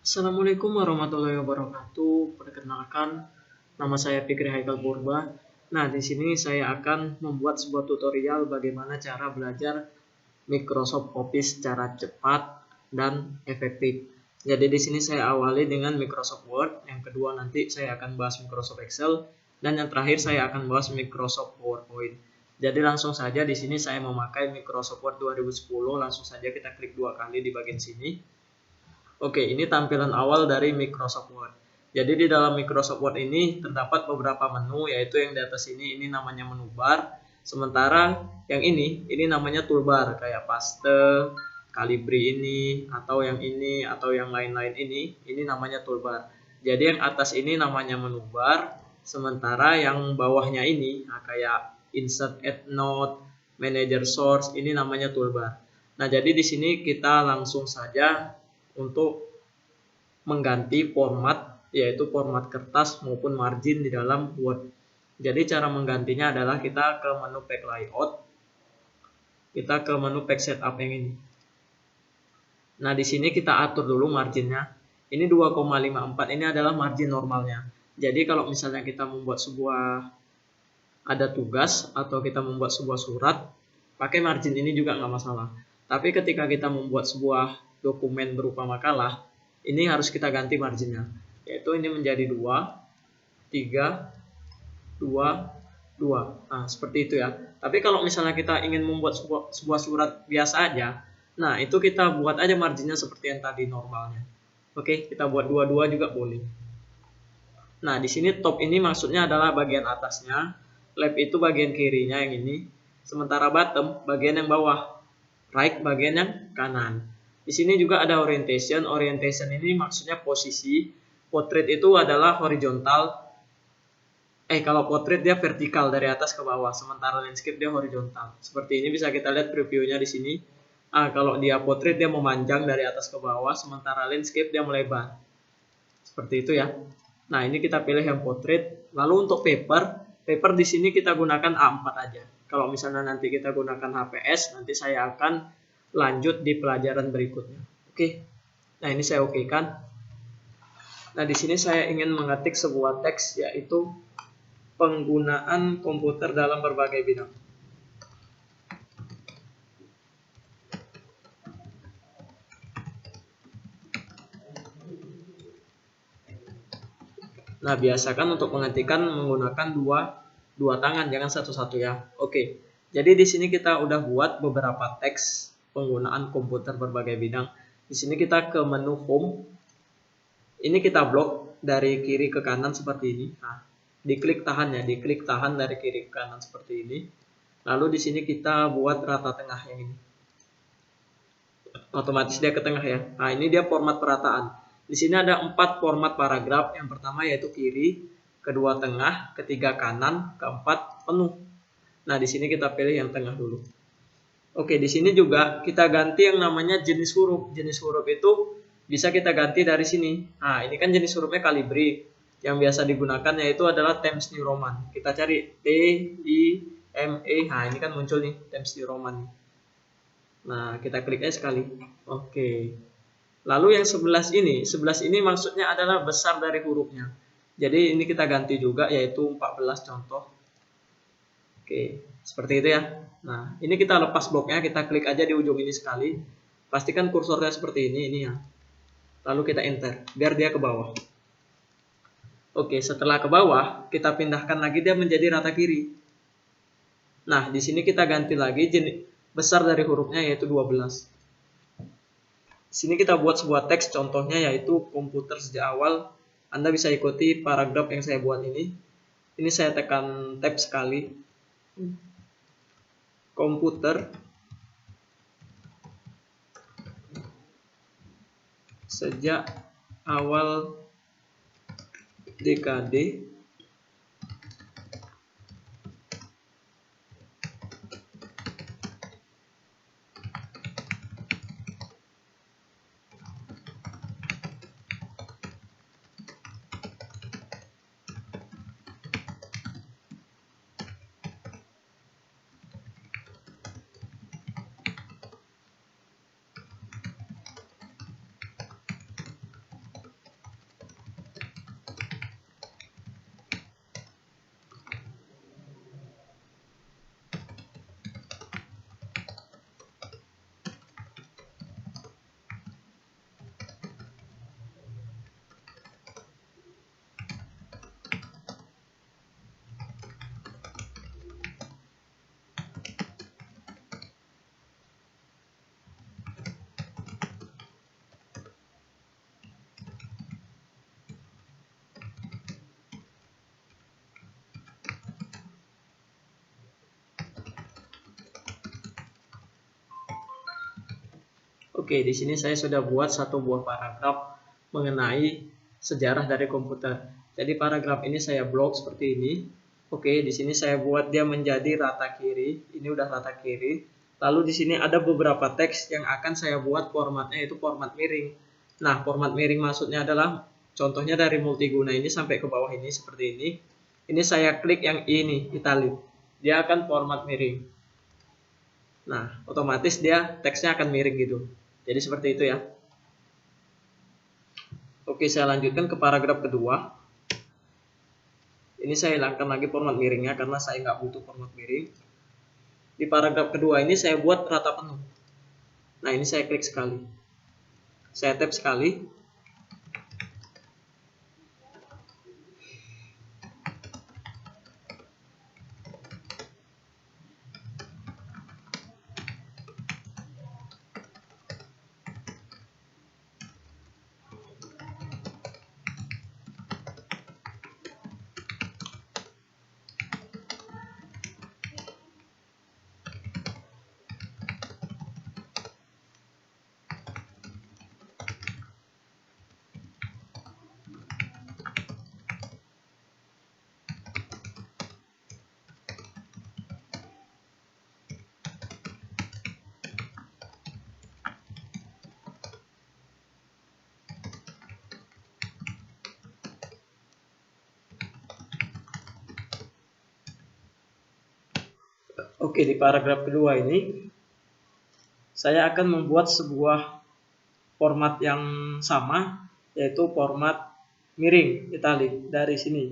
Assalamualaikum warahmatullahi wabarakatuh. Perkenalkan, nama saya Fikri Haikal Purba. Nah, di sini saya akan membuat sebuah tutorial bagaimana cara belajar Microsoft Office secara cepat dan efektif. Jadi di sini saya awali dengan Microsoft Word, yang kedua nanti saya akan bahas Microsoft Excel, dan yang terakhir saya akan bahas Microsoft PowerPoint. Jadi langsung saja di sini saya memakai Microsoft Word 2010, langsung saja kita klik dua kali di bagian sini. Oke, ini tampilan awal dari Microsoft Word. Jadi di dalam Microsoft Word ini terdapat beberapa menu, yaitu yang di atas ini namanya menu bar. Sementara yang ini namanya toolbar, kayak paste, kalibri ini, atau yang ini, atau yang lain-lain ini namanya toolbar. Jadi yang atas ini namanya menu bar, sementara yang bawahnya ini, kayak insert add note, manager source, ini namanya toolbar. Nah, jadi di sini kita langsung saja untuk mengganti format, yaitu format kertas maupun margin di dalam Word. Jadi cara menggantinya adalah kita ke menu Pack Layout, kita ke menu Pack Setup yang ini. Nah, di sini kita atur dulu marginnya. Ini 2,54, ini adalah margin normalnya. Jadi kalau misalnya kita membuat ada tugas atau kita membuat sebuah surat, pakai margin ini juga nggak masalah. Tapi ketika kita membuat sebuah dokumen berupa makalah, ini harus kita ganti marginnya, yaitu ini menjadi 2, 3, 2, 2. Nah, seperti itu ya. Tapi kalau misalnya kita ingin membuat sebuah surat biasa aja, nah itu kita buat aja marginnya seperti yang tadi normalnya. Oke, kita buat 22 juga boleh. Nah, di sini top ini maksudnya adalah bagian atasnya, left itu bagian kirinya yang ini, sementara bottom bagian yang bawah, right bagian yang kanan. Di sini juga ada orientation. Orientation ini maksudnya posisi. Portrait itu adalah horizontal. Kalau portrait dia vertikal dari atas ke bawah, sementara landscape dia horizontal. Seperti ini bisa kita lihat previewnya di sini. Kalau dia portrait dia memanjang dari atas ke bawah, sementara landscape dia melebar. Seperti itu ya. Nah, ini kita pilih yang portrait. Lalu untuk paper di sini kita gunakan A4 aja. Kalau misalnya nanti kita gunakan HPS, nanti saya akan lanjut di pelajaran berikutnya. Oke. Nah, ini saya okekan. Nah, di sini saya ingin mengetik sebuah teks, yaitu penggunaan komputer dalam berbagai bidang. Nah, biasakan untuk mengetikkan menggunakan dua tangan, jangan satu-satu ya. Oke. Jadi di sini kita udah buat beberapa teks penggunaan komputer berbagai bidang. Di sini kita ke menu home. Ini kita blok dari kiri ke kanan seperti ini. Nah, diklik tahan ya, diklik tahan dari kiri ke kanan seperti ini. Lalu di sini kita buat rata tengah yang ini. Otomatis dia ke tengah ya. Nah, ini dia format perataan. Di sini ada 4 format paragraf. Yang pertama yaitu kiri, kedua tengah, ketiga kanan, keempat penuh. Nah, di sini kita pilih yang tengah dulu. Oke, di sini juga kita ganti yang namanya jenis huruf. Jenis huruf itu bisa kita ganti dari sini. Nah, ini kan jenis hurufnya Calibri. Yang biasa digunakan yaitu adalah Times New Roman. Kita cari T, I, M, E. Nah, ini kan muncul nih Times New Roman. Nah, kita klik aja sekali. Oke. Lalu yang 11 ini maksudnya adalah besar dari hurufnya. Jadi ini kita ganti juga yaitu 14 contoh. Oke, seperti itu ya. Nah, ini kita lepas bloknya, kita klik aja di ujung ini sekali. Pastikan kursornya seperti ini ya. Lalu kita enter, biar dia ke bawah. Oke, setelah ke bawah, kita pindahkan lagi dia menjadi rata kiri. Nah, di sini kita ganti lagi jenis besar dari hurufnya yaitu 12. Di sini kita buat sebuah teks, contohnya yaitu komputer sejak awal. Anda bisa ikuti paragraf yang saya buat ini. Ini saya tekan tab sekali. Komputer sejak awal dekade Oke, di sini saya sudah buat satu buah paragraf mengenai sejarah dari komputer. Jadi paragraf ini saya blok seperti ini. Oke, di sini saya buat dia menjadi rata kiri. Ini udah rata kiri. Lalu di sini ada beberapa teks yang akan saya buat formatnya itu format miring. Nah, format miring maksudnya adalah contohnya dari multiguna ini sampai ke bawah ini seperti ini. Ini saya klik yang ini, italic. Dia akan format miring. Nah, otomatis dia teksnya akan miring gitu. Jadi seperti itu ya. Oke, saya lanjutkan ke paragraf kedua. Ini saya hilangkan lagi format miringnya karena saya nggak butuh format miring. Di paragraf kedua ini saya buat rata penuh. Nah, ini saya klik sekali. Saya tap sekali. Oke, di paragraf kedua ini saya akan membuat sebuah format yang sama, yaitu format miring italic dari sini.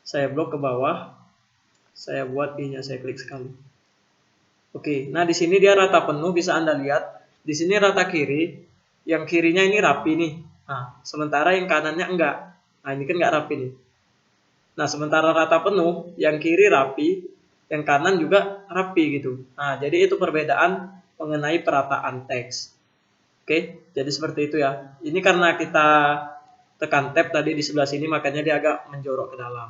Saya blok ke bawah, saya buat I-nya, saya klik sekali. Oke, nah di sini dia rata penuh, bisa Anda lihat. Di sini rata kiri, yang kirinya ini rapi nih. Nah, sementara yang kanannya enggak. Nah, ini kan enggak rapi nih. Nah, sementara rata penuh, yang kiri rapi, yang kanan juga rapi gitu. Nah, jadi itu perbedaan mengenai perataan teks. Oke, jadi seperti itu ya. Ini karena kita tekan tab tadi di sebelah sini, makanya dia agak menjorok ke dalam.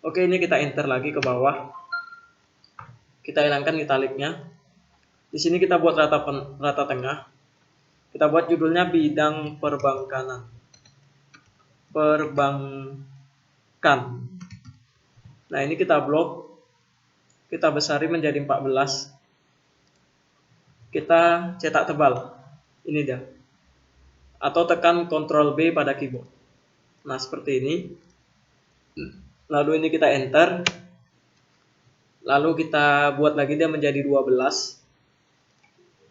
Oke, ini kita enter lagi ke bawah. Kita hilangkan italicnya. Di sini kita buat rata tengah. Kita buat judulnya bidang perbankan. Nah, ini kita blok. Kita besari menjadi 14. Kita cetak tebal. Ini dia. Atau tekan Ctrl B pada keyboard. Nah, seperti ini. Lalu ini kita enter. Lalu kita buat lagi dia menjadi 12.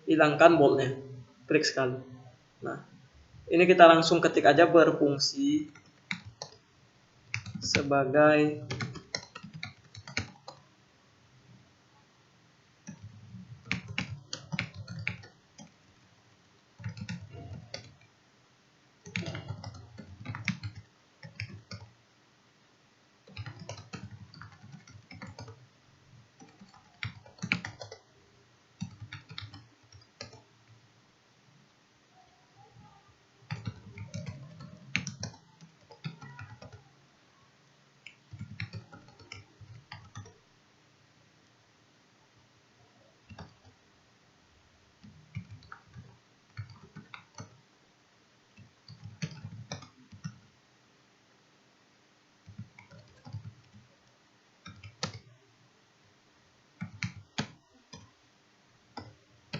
Hilangkan boldnya. Klik sekali. Nah, ini kita langsung ketik aja berfungsi sebagai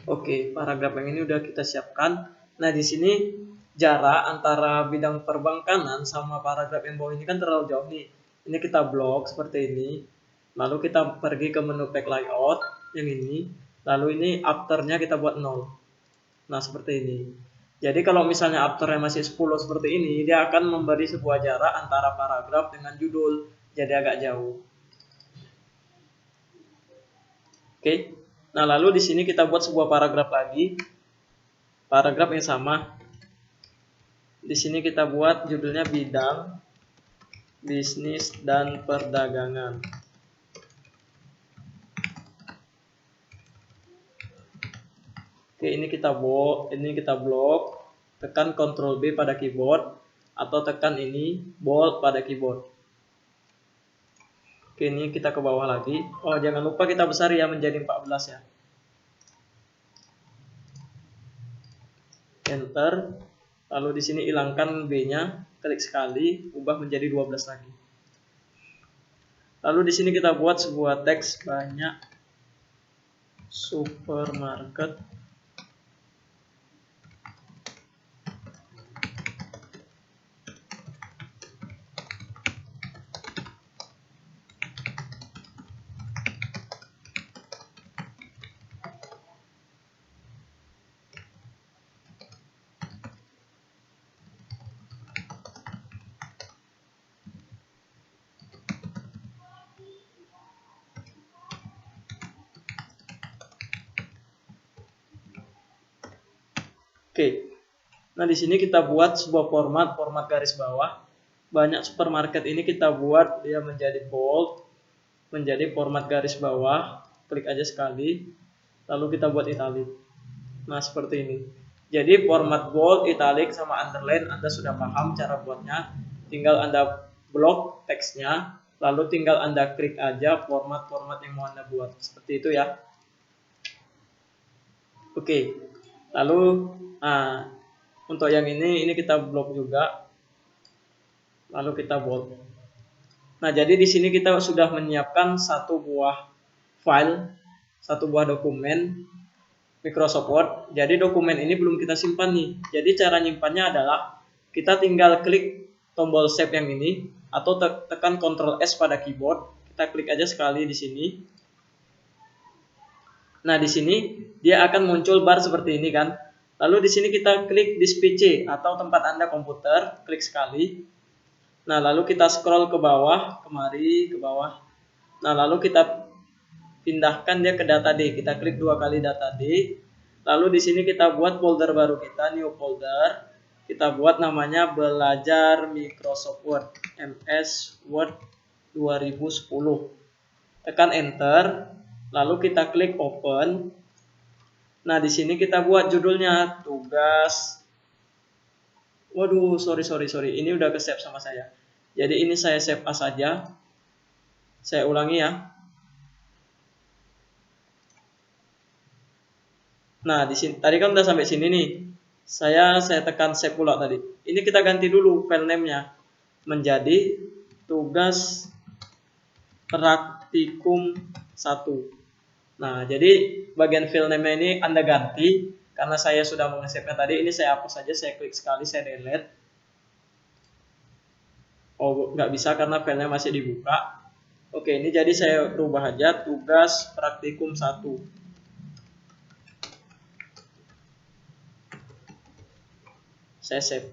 Oke, paragraf yang ini udah kita siapkan. Nah, di sini jarak antara bidang perbankanan sama paragraf yang bawah ini kan terlalu jauh nih. Ini kita blok seperti ini. Lalu kita pergi ke menu pack layout yang ini. Lalu ini afternya kita buat 0. Nah, seperti ini. Jadi kalau misalnya afternya masih 10 seperti ini, dia akan memberi sebuah jarak antara paragraf dengan judul. Jadi agak jauh. Oke. Nah, lalu di sini kita buat sebuah paragraf lagi. Paragraf yang sama. Di sini kita buat judulnya bidang bisnis dan perdagangan. Oke, ini kita blok, tekan Ctrl B pada keyboard atau tekan ini bold pada keyboard. Oke, ini kita ke bawah lagi. Oh, jangan lupa kita besar ya menjadi 14 ya. enter. Lalu di sini hilangkan B-nya, klik sekali, ubah menjadi 12 lagi. Lalu di sini kita buat sebuah teks banyak supermarket Oke, nah di sini kita buat sebuah format garis bawah. Banyak supermarket ini kita buat dia menjadi bold, menjadi format garis bawah. Klik aja sekali, lalu kita buat italic. Nah seperti ini. Jadi format bold, italic, sama underline Anda sudah paham cara buatnya. Tinggal Anda blok teksnya, lalu tinggal Anda klik aja format-format yang mau Anda buat. Seperti itu ya. Oke, lalu untuk yang ini kita blok juga, lalu kita bold. Nah, jadi di sini kita sudah menyiapkan satu buah file, satu buah dokumen Microsoft Word. Jadi dokumen ini belum kita simpan nih. Jadi cara nyimpannya adalah kita tinggal klik tombol save yang ini atau tekan Ctrl S pada keyboard. Kita klik aja sekali di sini. Nah, di sini dia akan muncul bar seperti ini kan. Lalu di sini kita klik This PC atau tempat Anda komputer, klik sekali. Nah, lalu kita scroll ke bawah, kemari ke bawah. Nah, lalu kita pindahkan dia ke data D. Kita klik 2 kali data D. Lalu di sini kita buat folder baru kita, new folder. Kita buat namanya belajar Microsoft Word, MS Word 2010. Tekan enter, lalu kita klik open. Nah, di sini kita buat judulnya tugas. Waduh, sorry. Ini udah ke save sama saya. Jadi ini saya save as saja. Saya ulangi ya. Nah, di sini tadi kan udah sampai sini nih. Saya tekan save pula tadi. Ini kita ganti dulu file name-nya menjadi tugas praktikum 1. Nah, jadi bagian file name ini Anda ganti. Karena saya sudah meng-save-nya tadi, ini saya hapus saja, saya klik sekali, saya delete. Oh, nggak bisa karena filenya masih dibuka. Oke, ini jadi saya rubah aja tugas praktikum 1. Saya save.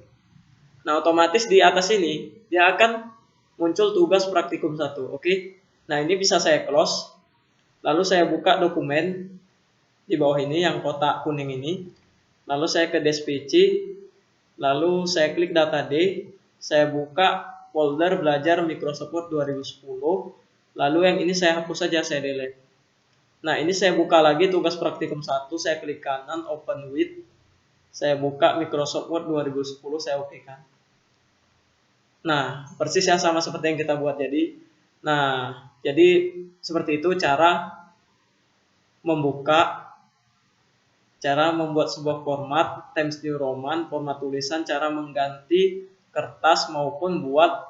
Nah, otomatis di atas ini dia akan muncul tugas praktikum 1. Oke. Nah, ini bisa saya close. Lalu saya buka dokumen di bawah ini yang kotak kuning ini. Lalu saya ke This PC. Lalu saya klik data D. Saya buka folder belajar Microsoft Word 2010. Lalu yang ini saya hapus saja, saya delete. Nah, ini saya buka lagi tugas praktikum 1. Saya klik kanan, open with. Saya buka Microsoft Word 2010, saya oke kan. Nah, persis yang sama seperti yang kita buat jadi. Nah, jadi seperti itu cara membuka, cara membuat sebuah format Times New Roman, format tulisan, cara mengganti kertas maupun buat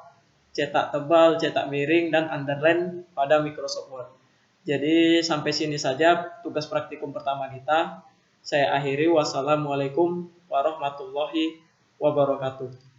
cetak tebal, cetak miring, dan underline pada Microsoft Word. Jadi sampai sini saja tugas praktikum pertama kita. Saya akhiri. Wassalamualaikum warahmatullahi wabarakatuh.